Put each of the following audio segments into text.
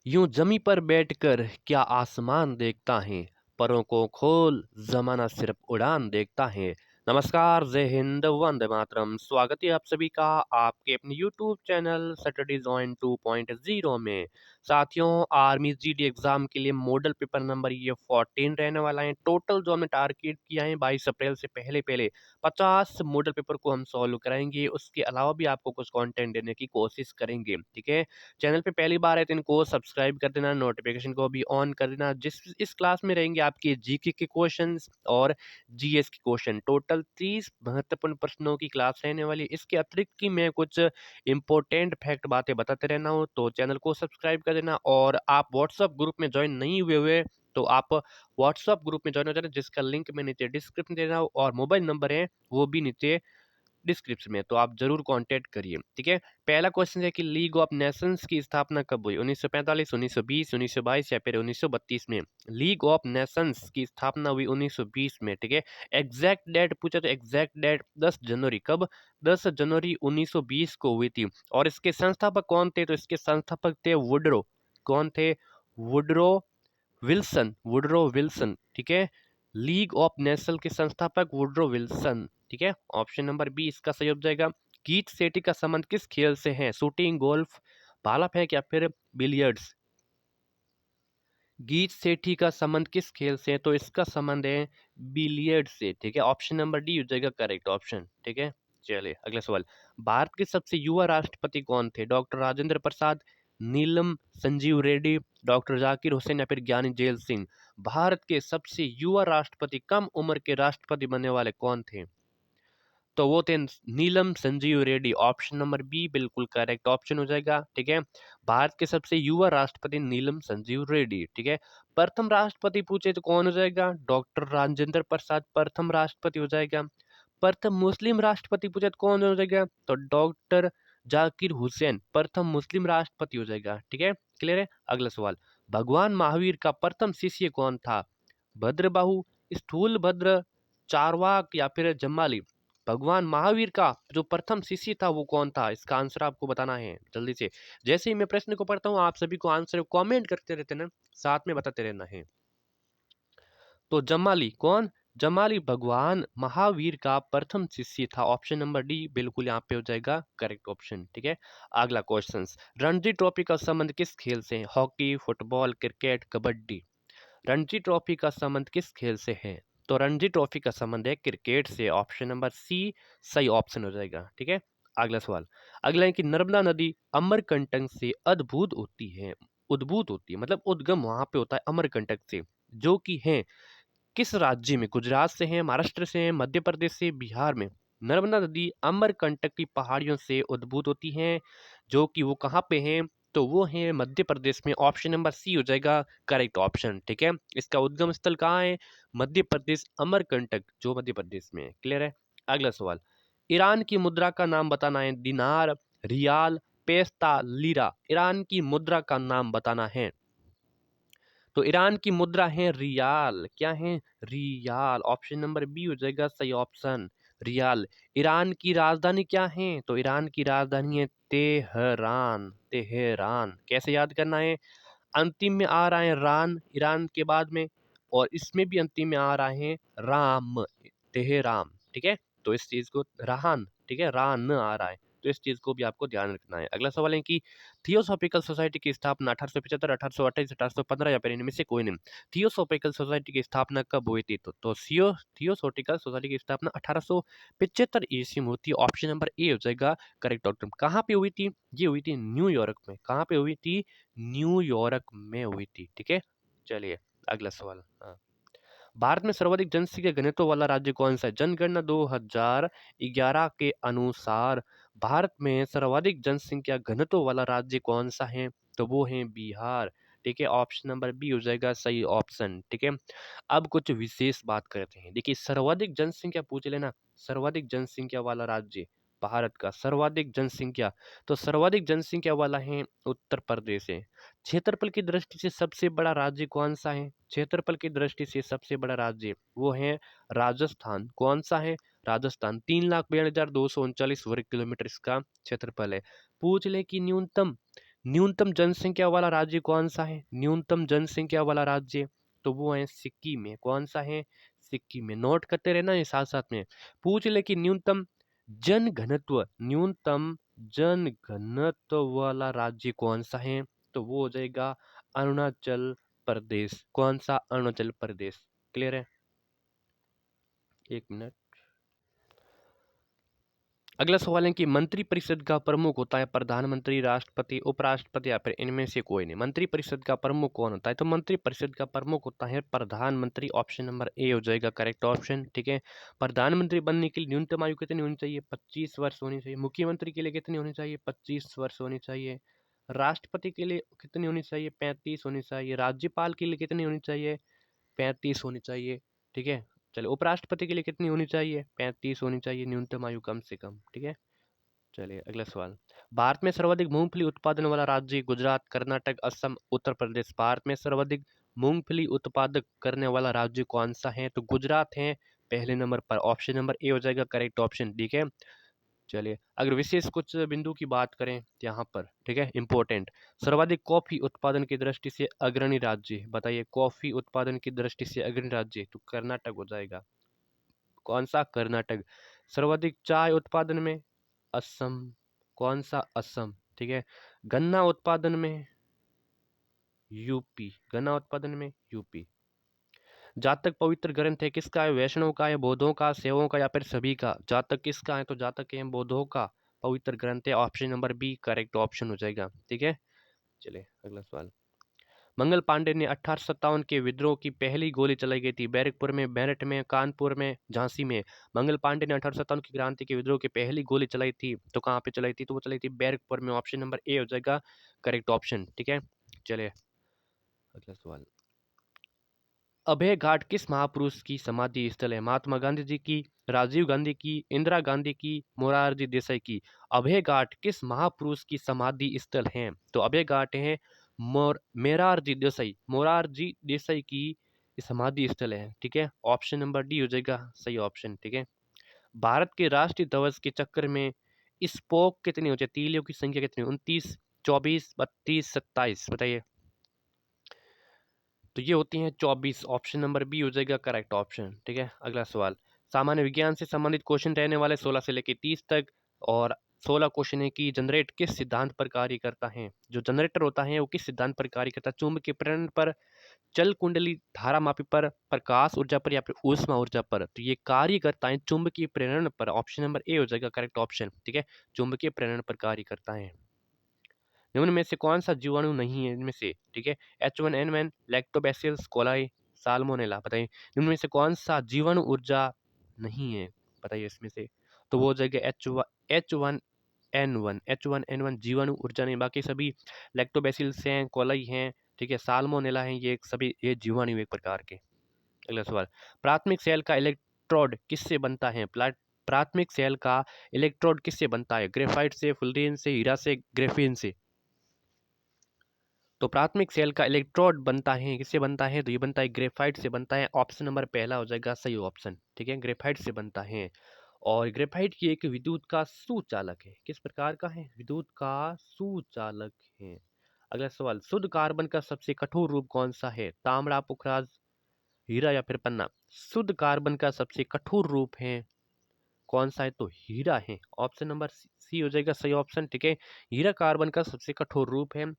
यूं जमी पर बैठकर क्या आसमान देखता है। परों को खोल जमाना सिर्फ उड़ान देखता है। नमस्कार, जय हिंद, वंदे मातरम। स्वागत है आप सभी का आपके अपने यूट्यूब चैनल सैटरडे जॉइन 2.0 में। साथियों, आर्मी जीडी एग्जाम के लिए मॉडल पेपर नंबर ये 14 रहने वाला है। टोटल जो हमने टारगेट किया है 22 अप्रैल से पहले पहले 50 मॉडल पेपर को हम सॉल्व कराएंगे। उसके अलावा भी आपको कुछ कंटेंट देने की कोशिश करेंगे। ठीक है, चैनल पे पहली बार है तो इनको सब्सक्राइब कर देना, नोटिफिकेशन को भी ऑन कर देना। जिस इस क्लास में रहेंगे आपके जीके के क्वेश्चंस और जीएस के क्वेश्चन। टोटल 30 महत्वपूर्ण प्रश्नों की क्लास रहने वाली है। इसके अतिरिक्त की मैं कुछ इंपॉर्टेंट फैक्ट बातें बताते रहना हूँ, तो चैनल को सब्सक्राइब कर देना। और आप व्हाट्सअप ग्रुप में ज्वाइन नहीं हुए तो आप व्हाट्सअप ग्रुप में ज्वाइन हो जाना, जिसका लिंक मैं नीचे डिस्क्रिप्शन दे रहा हूँ और मोबाइल नंबर है वो भी नीचे डिस्क्रिप्शन में, तो आप जरूर कांटेक्ट करिए। ठीक है, पहला क्वेश्चन है कि लीग ऑफ नेशंस की स्थापना कब हुई। 1945, 1920, 1922 या फिर 1932 में। लीग ऑफ नेशंस की स्थापना हुई 1920 में। ठीक है, एग्जैक्ट डेट पूछा तो एग्जैक्ट डेट 10 जनवरी। कब? 10 जनवरी 1920 को हुई थी। और इसके संस्थापक कौन थे? तो इसके संस्थापक थे वुडरो। कौन थे? Woodrow Wilson. Woodrow Wilson. ठीक है, लीग ऑफ नेशंस के संस्थापक वुडरो विल्सन। ठीक है, ऑप्शन नंबर बी इसका सही हो जाएगा। कीथ सेठी का संबंध किस खेल से है? शूटिंग, गोल्फ, भाला फेंक या फिर बिलियर्ड्स। गीत सेठी का संबंध किस खेल से है? तो इसका संबंध है बिलियर्ड से। ठीक है, ऑप्शन नंबर डी हो जाएगा करेक्ट ऑप्शन। ठीक है, चलिए अगला सवाल। भारत के सबसे युवा राष्ट्रपति कौन थे? डॉक्टर राजेंद्र प्रसाद, नीलम संजीव रेड्डी, डॉक्टर जाकिर हुसैन या फिर ज्ञानी जेल सिंह। भारत के सबसे युवा राष्ट्रपति, कम उम्र के राष्ट्रपति बनने वाले कौन थे? तो वो थे Neelam Sanjiva Reddy. Option number B बिल्कुल करेक्ट ऑप्शन हो जाएगा। ठीक है, भारत के सबसे युवा राष्ट्रपति नीलम संजीव रेड्डी। ठीक है, प्रथम राष्ट्रपति पूछे तो कौन हो जाएगा? डॉक्टर राजेंद्र प्रसाद प्रथम राष्ट्रपति हो जाएगा। प्रथम मुस्लिम राष्ट्रपति पूछे तो कौन हो जाएगा? तो डॉक्टर जाकिर हुसैन प्रथम मुस्लिम राष्ट्रपति हो जाएगा। ठीक है, क्लियर है। अगला सवाल। भगवान महावीर का प्रथम शिष्य कौन था? भद्रबाहु, स्थूलभद्र, चारवाक या फिर जम्माली। भगवान महावीर का जो प्रथम शिष्य था वो कौन था? इसका आंसर आपको बताना है जल्दी से। जैसे ही मैं प्रश्न को पढ़ता हूँ आप सभी को आंसर कमेंट करते रहते ना, साथ में बताते रहना है। तो जम्माली कौन? जम्माली भगवान महावीर का प्रथम शिष्य था। ऑप्शन नंबर डी बिल्कुल यहाँ पे हो जाएगा करेक्ट ऑप्शन। ठीक है, अगला क्वेश्चन। रणजी ट्रॉफी का संबंध किस खेल से है? Hockey, football, cricket, kabaddi. Ranji trophy का संबंध किस खेल से है? तो रणजी ट्रॉफी का संबंध है क्रिकेट से। ऑप्शन नंबर सी सही ऑप्शन हो जाएगा। ठीक है, अगला सवाल। अगला है कि नर्मदा नदी अमरकंटक से अद्भुत होती है, उद्भूत होती है, मतलब उद्गम वहां पे होता है अमरकंटक से, जो कि है किस राज्य में? गुजरात से है, महाराष्ट्र से है, मध्य प्रदेश से, बिहार में। नर्मदा नदी अमरकंटक की पहाड़ियों से उद्भूत होती है, जो कि वो कहाँ पे है? तो वो है मध्य प्रदेश में। ऑप्शन नंबर सी हो जाएगा करेक्ट ऑप्शन। ठीक है, इसका उद्गम स्थल कहाँ है? मध्य प्रदेश, अमरकंटक जो मध्य प्रदेश में है। क्लियर है। अगला सवाल। ईरान की मुद्रा का नाम बताना है। दिनार, रियाल, पेस्ता, लीरा। ईरान की मुद्रा का नाम बताना है। तो ईरान की मुद्रा है रियाल। क्या है? रियाल। ऑप्शन नंबर बी हो जाएगा सही ऑप्शन, रियाल। ईरान की राजधानी क्या है? तो ईरान की राजधानी है तेहरान। तेहरान। कैसे याद करना है? अंतिम में आ रहा है रान ईरान के बाद में, और इसमें भी अंतिम में आ रहा है राम, तेहरान। ठीक है, तो इस चीज को राहान, ठीक है, रान आ रहा है, तो इस चीज को भी आपको ध्यान रखना है। अगला सवाल है कि थियोसॉफिकल सोसाइटी की स्थापना 1875, 1828, 1815 या फिर इनमें से कोई नहीं। थियोसॉफिकल सोसाइटी की स्थापना कब हुई थी? तो थियोसॉफिकल सोसाइटी की स्थापना 1875 ईस्वी में होती है। ऑप्शन नंबर ए हो जाएगा करेक्ट ऑप्शन। कहाँ पे हुई थी? ये हुई थी न्यूयॉर्क में। कहाँ पे हुई थी? न्यूयॉर्क में हुई थी। ठीक है, चलिए अगला सवाल। हाँ, भारत में सर्वाधिक जनसंख्या घनत्व वाला राज्य कौन सा है? जनगणना 2011 के अनुसार भारत में सर्वाधिक जनसंख्या घनत्व वाला राज्य कौन सा है? तो वो है बिहार। ठीक है, ऑप्शन नंबर बी हो जाएगा सही ऑप्शन। ठीक है, अब कुछ विशेष बात करते हैं। देखिए, सर्वाधिक जनसंख्या पूछ लेना, सर्वाधिक जनसंख्या वाला राज्य भारत का सर्वाधिक जनसंख्या, तो सर्वाधिक जनसंख्या वाला है उत्तर प्रदेश है। क्षेत्रफल की दृष्टि से सबसे बड़ा राज्य कौन सा है? क्षेत्रफल की दृष्टि से सबसे बड़ा राज्य वो है राजस्थान। कौन सा है? राजस्थान। 3,42,239 वर्ग किलोमीटर इसका क्षेत्रफल है। पूछ ले कि न्यूनतम न्यूनतम जनसंख्या वाला राज्य कौन सा है? न्यूनतम जनसंख्या वाला राज्य तो वो है सिक्किम में। कौन सा है? सिक्किम में। नोट करते रहना ये साथ साथ में। पूछ ले कि न्यूनतम जन घनत्व वाला राज्य कौन सा है? तो वो हो जाएगा अरुणाचल प्रदेश। कौन सा? अरुणाचल प्रदेश। क्लियर है? एक मिनट। अगला सवाल है कि मंत्रिपरिषद का प्रमुख होता है प्रधानमंत्री, राष्ट्रपति, उपराष्ट्रपति या फिर इनमें से कोई नहीं। मंत्रिपरिषद का प्रमुख कौन होता है? तो मंत्रिपरिषद का प्रमुख होता है प्रधानमंत्री। ऑप्शन नंबर ए हो जाएगा करेक्ट ऑप्शन। ठीक है। प्रधानमंत्री बनने के लिए न्यूनतम आयु कितनी होनी चाहिए? 25 वर्ष होनी चाहिए। मुख्यमंत्री के लिए कितनी होनी चाहिए? 25 वर्ष होनी चाहिए। राष्ट्रपति के लिए कितनी होनी चाहिए? 35 होनी चाहिए। राज्यपाल के लिए कितनी होनी चाहिए? 35 होनी चाहिए। ठीक है। चलिए, उपराष्ट्रपति के लिए कितनी होनी चाहिए? 35 होनी चाहिए न्यूनतम आयु कम से कम। ठीक है। चलिए अगला सवाल। भारत में सर्वाधिक मूंगफली उत्पादन वाला राज्य गुजरात, कर्नाटक, असम, उत्तर प्रदेश। भारत में सर्वाधिक मूंगफली उत्पादक करने वाला राज्य कौन सा है? तो गुजरात है पहले नंबर पर। ऑप्शन नंबर ए हो जाएगा करेक्ट ऑप्शन। ठीक है। चलिए, अगर विशेष कुछ बिंदु की बात करें यहाँ पर, ठीक है, इंपॉर्टेंट। सर्वाधिक कॉफी उत्पादन की दृष्टि से अग्रणी राज्य बताइए। कॉफी उत्पादन की दृष्टि से अग्रणी राज्य तो कर्नाटक हो जाएगा। कौन सा? कर्नाटक। सर्वाधिक चाय उत्पादन में असम। कौन सा? असम। ठीक है। गन्ना उत्पादन में यूपी। गन्ना उत्पादन में यूपी। जातक पवित्र ग्रंथ है किसका है? वैष्णव का है, बौद्धों का, शैवों का या फिर सभी का? जातक किसका है? तो जातक है बौद्धों का पवित्र ग्रंथ है। Option number B correct option हो जाएगा। ठीक है। चलिए अगला सवाल। मंगल पांडे ने 1857 के विद्रोह की पहली गोली चलाई गई थी बैरकपुर में, मेरठ में, कानपुर में, झांसी में। मंगल पांडे ने 1857 की क्रांति के विद्रोह की पहली गोली चलाई थी तो कहाँ पे चलाई थी? तो वो चलाई थी बैरकपुर में। ऑप्शन नंबर ए हो जाएगा करेक्ट ऑप्शन। ठीक है। चलिए अगला सवाल। अभय घाट किस महापुरुष की समाधि स्थल है? महात्मा गांधी जी की, राजीव गांधी की, इंदिरा गांधी की, मोरारजी देसाई की? अभय घाट किस महापुरुष की समाधि स्थल है? तो अभय घाट है मोरारजी देसाई की समाधि स्थल है। ठीक है। ऑप्शन नंबर डी हो जाएगा सही ऑप्शन। ठीक है। भारत के राष्ट्रीय ध्वज के चक्कर में स्पोक कितनी होती है? तीलियों की संख्या कितनी? 29, 24, 32, 27 बताइए। तो ये होती हैं 24। ऑप्शन नंबर बी हो जाएगा करेक्ट ऑप्शन। ठीक है। अगला सवाल। सामान्य विज्ञान से संबंधित क्वेश्चन रहने वाले 16 से लेकर 30 तक। और 16 क्वेश्चन है कि जनरेट किस सिद्धांत पर कार्य करता है? जो जनरेटर होता है वो किस सिद्धांत पर कार्य करता है? चुंबकीय प्रेरण पर, जल कुंडली धारा मापी पर, प्रकाश ऊर्जा पर या फिर ऊष्मा ऊर्जा पर? तो ये कार्य करता है चुंबकीय प्रेरण पर। ऑप्शन नंबर ए हो जाएगा करेक्ट ऑप्शन। ठीक है। चुंबकीय प्रेरण पर कार्य करता है। निम्न में से कौन सा जीवाणु नहीं है इनमें से? ठीक है। H1N1, लैक्टोबैसिलस कोलाई, साल्मोनेला बताइए। निम्न में से कौन सा जीवाणु ऊर्जा नहीं है? बताइए इसमें से। तो वो हो जाएगा H1N1 जीवाणु ऊर्जा नहीं, बाकी सभी लैक्टोबैसिलस हैं, कोलाई हैं, ठीक है, साल्मोनेला हैं, ये सभी ये जीवाणु एक प्रकार के। अगला सवाल। प्राथमिक सेल का इलेक्ट्रोड किससे बनता है? प्राथमिक सेल का इलेक्ट्रोड किससे बनता है? ग्रेफाइट से, फुलरीन से, हीरा से, ग्रेफीन से? तो प्राथमिक सेल का इलेक्ट्रोड बनता है किससे बनता है? तो ये बनता है ग्रेफाइट से बनता है। ऑप्शन नंबर पहला हो जाएगा सही ऑप्शन। ठीक है। ग्रेफाइट से बनता है। और ग्रेफाइट की एक विद्युत का सुचालक है। किस प्रकार का है? विद्युत का सुचालक है। अगला सवाल। शुद्ध कार्बन का सबसे कठोर रूप कौन सा है? तांबा, पुखराज, हीरा या फिर पन्ना? शुद्ध कार्बन का सबसे कठोर रूप है कौन सा है? तो हीरा है। ऑप्शन नंबर सी हो जाएगा सही ऑप्शन। ठीक है। हीरा कार्बन का सबसे कठोर रूप है।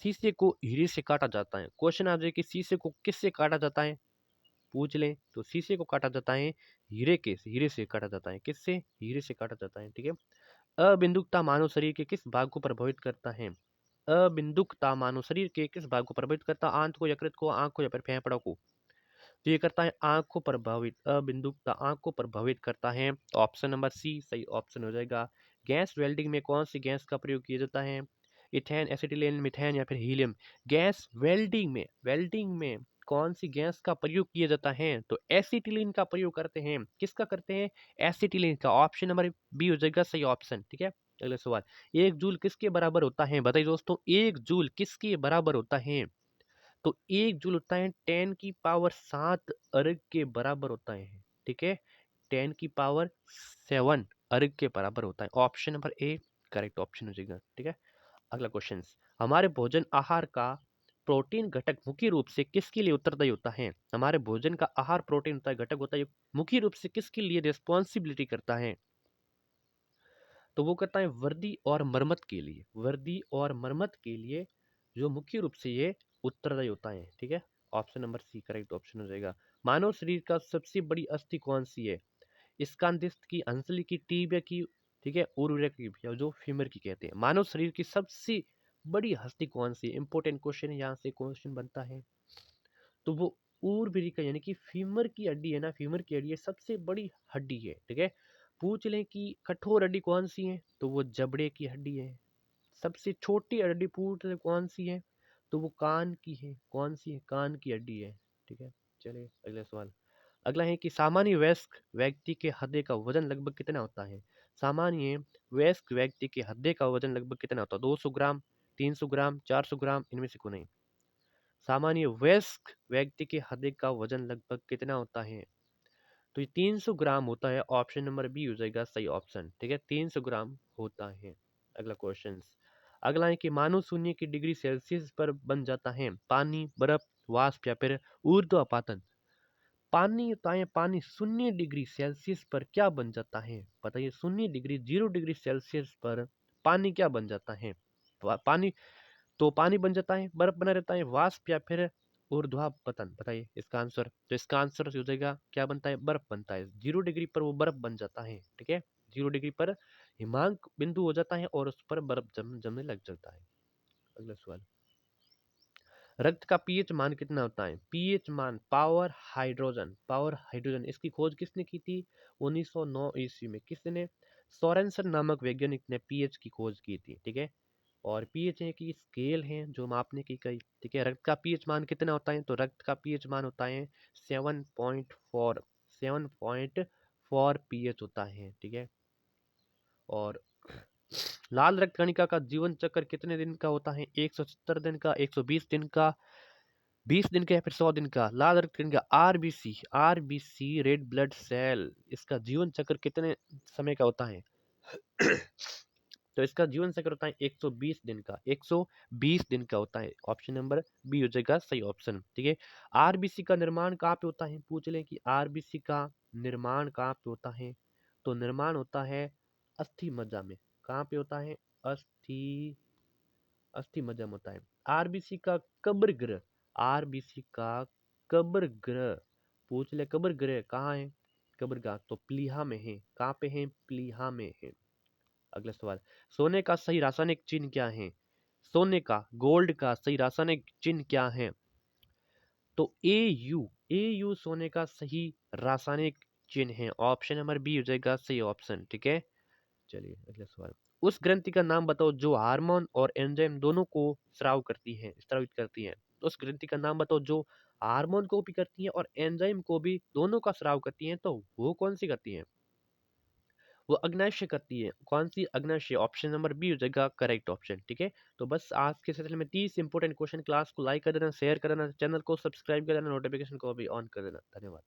शीशे को हीरे से काटा जाता है। क्वेश्चन आ जाए कि शीशे को किससे काटा जाता है? पूछ ले तो शीशे को काटा जाता है हीरे से काटा जाता है। किससे? हीरे से काटा जाता है। ठीक है। अबिंदुकता मानव शरीर के किस भाग को प्रभावित करता है? अबिंदुकता मानव शरीर के किस भाग को प्रभावित करता है? आंत को, यकृत को, आंख को या फिर फेफड़ों को? तो ये करता है आंख को प्रभावित। अबिंदुकता आंख को प्रभावित करता है। ऑप्शन नंबर सी सही ऑप्शन हो जाएगा। गैस वेल्डिंग में कौन सी गैस का प्रयोग किया जाता है? इथेन, एसिटिलीन, मीथेन या फिर हीलियम? गैस वेल्डिंग में कौन सी गैस का प्रयोग किया जाता है? तो एसिटिलीन का प्रयोग करते हैं। किसका करते हैं? एसिटिलीन का। ऑप्शन नंबर बी हो जाएगा सही ऑप्शन। ठीक है। अगला सवाल। एक जूल किसके बराबर होता है? बताइए दोस्तों, एक जूल किसके बराबर होता है? तो एक जूल होता है 10 की पावर 7 अर्ग के बराबर होता है। ठीक है। 10 की पावर 7 अर्ग के बराबर होता है। Option number A correct option हो जाएगा। ठीक है। अगला क्वेश्चन। हमारे भोजन आहार का प्रोटीन घटक मुख्य रूप से किसके लिए उत्तरदायी होता है? हमारे भोजन का आहार प्रोटीन होता है, घटक होता है, ये मुख्य रूप से किसके लिए रिस्पॉन्सिबिलिटी करता है? तो वो करता है वर्दी और मरम्मत के लिए। वर्दी और मरम्मत के लिए जो मुख्य रूप से ये उत्तरदायी होता है। ठीक है, option number C correct option हो जाएगा। मानव शरीर का सबसे बड़ी अस्थि कौन सी है? स्कंदिस्थ की, हंसली की, टीबिया की, ठीक है, उरुरे की, या जो फीमर की कहते हैं। मानव शरीर की सबसे बड़ी हस्ती कौन सी है? इंपॉर्टेंट क्वेश्चन है, यहाँ से क्वेश्चन बनता है। तो वो ऊरबेरिका यानी कि फीमर की हड्डी है ना, फीमर की हड्डी है, सबसे बड़ी हड्डी है। ठीक है, पूछ लें कि कठोर हड्डी कौन सी है, तो वो जबड़े की हड्डी है। सबसे छोटी हड्डी पूछ ले कौन सी है, तो वो कान की है। कौन सी है? कान की हड्डी है। ठीक है, चलिए अगला सवाल। अगला है कि सामान्य वयस्क व्यक्ति के हृदय का वजन लगभग कितना होता है? सामान्य वयस्क व्यक्ति के हृदय का वजन लगभग कितना होता है? 200 ग्राम, 300 ग्राम, 400 ग्राम, इनमें से कोई नहीं। सामान्य वयस्क व्यक्ति के हृदय का वजन लगभग कितना होता है? तो ये 300 ग्राम होता है। ऑप्शन नंबर बी हो जाएगा सही ऑप्शन। ठीक है, 300 ग्राम होता है। अगला क्वेश्चन। अगला है कि मानव शून्य की डिग्री सेल्सियस पर बन जाता है पानी, बर्फ, वाष्प या फिर ऊर्ध्वपातन। पानी होता है, पानी 0 डिग्री सेल्सियस पर क्या बन जाता है? बताइए, 0 डिग्री 0 डिग्री सेल्सियस पर पानी क्या बन जाता है? पानी, तो पानी बन जाता है, बर्फ बना रहता है, वाष्प या फिर ऊर्ध्वापतन। बताइए इसका आंसर। तो इसका आंसर हो जाएगा क्या बनता है? बर्फ बनता है। 0 डिग्री पर वो बर्फ बन जाता है। ठीक है, 0 डिग्री पर हिमांक बिंदु हो जाता है और उस पर बर्फ जमने लग जाता है। अगला सवाल। रक्त का पीएच मान कितना होता है? पीएच मान पावर हाइड्रोजन इसकी खोज किसने की थी? 1909 ईस्वी में। किसने? सोरेनसन नामक वैज्ञानिक ने पीएच की खोज की थी। ठीक है, और पीएच है कि स्केल है जो मापने की कई। ठीक है, रक्त का पीएच मान कितना होता है? तो रक्त का पीएच मान होता है 7.4। 7.4 पीएच होता है। ठीक है, और लाल रक्त कणिका का जीवन चक्र कितने दिन का होता है? 170 दिन का, 120 दिन का, 20 दिन का या फिर 100 दिन का? लाल रक्त कणिका आरबीसी रेड ब्लड सेल, इसका जीवन चक्र कितने समय का होता है? तो इसका जीवन चक्र होता है 120 दिन का। 120 दिन का होता है। ऑप्शन नंबर बी हो जाएगा सही ऑप्शन। ठीक है, आरबीसी का निर्माण कहाँ पे होता है? पूछ लें कि आरबीसी का निर्माण कहाँ पे होता है, तो निर्माण होता है अस्थि मज्जा में। कहाँ पे होता है? अस्थि अस्थि मज्जा में होता है। आरबीसी का कब्र ग्रह, आरबीसी का कब्र ग्रह, पूछ ले कब्र ग्रह कहाँ है? कब्र गाह तो प्लीहा में है। कहाँ पे है? प्लीहा में है। अगला सवाल। सोने का सही रासायनिक चिन्ह क्या है? सोने का, गोल्ड का सही रासायनिक चिन्ह क्या है? तो ए यू सोने का सही रासायनिक चिन्ह है। ऑप्शन नंबर बी हो जाएगा सही ऑप्शन। ठीक है, चलिए अगला सवाल। उस ग्रंथि का नाम बताओ जो हार्मोन और एंजाइम दोनों को स्रावित करती है। उस ग्रंथि का नाम बताओ जो हार्मोन को भी करती है और एंजाइम को भी, दोनों का स्राव करती है। तो वो कौन सी करती है? वो अग्नाशय करती है। कौन सी? अग्नाशय। ऑप्शन नंबर बी हो जाएगा करेक्ट ऑप्शन। ठीक है, तो बस आज के सिलसिले में 30 इंपोर्टेंट क्वेश्चन। क्लास को लाइक कर देना, शेयर कर देना, चैनल को सब्सक्राइब कर देना, नोटिफिकेशन को भी ऑन कर देना। धन्यवाद।